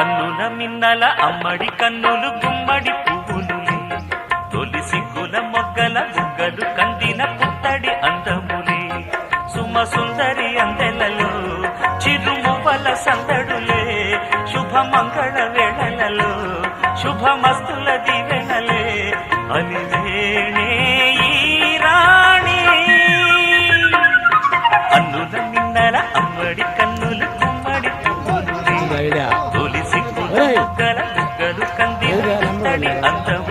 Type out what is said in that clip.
అన్నుల మిన్నల అమ్మడి కన్నులు గుమ్మడి పువ్వులులే తొలి సిగ్గుల మొగ్గల బుగ్గలు కందిన పుత్తడి అందములే సుమ సుందరి అందెలలో చిరుమువ్వల సందడులే శుభమంగళ వేళలలో శుభమస్తుల దివెనలే అలివేణే ఈ రాణి అన్నుల మిన్నల అమ్మడి కన్నులు గుమ్మడి పువ్వులులే తొలి సిగ్గుల మొగ్గల బుగ్గలు కందిన పుత్తడి అందము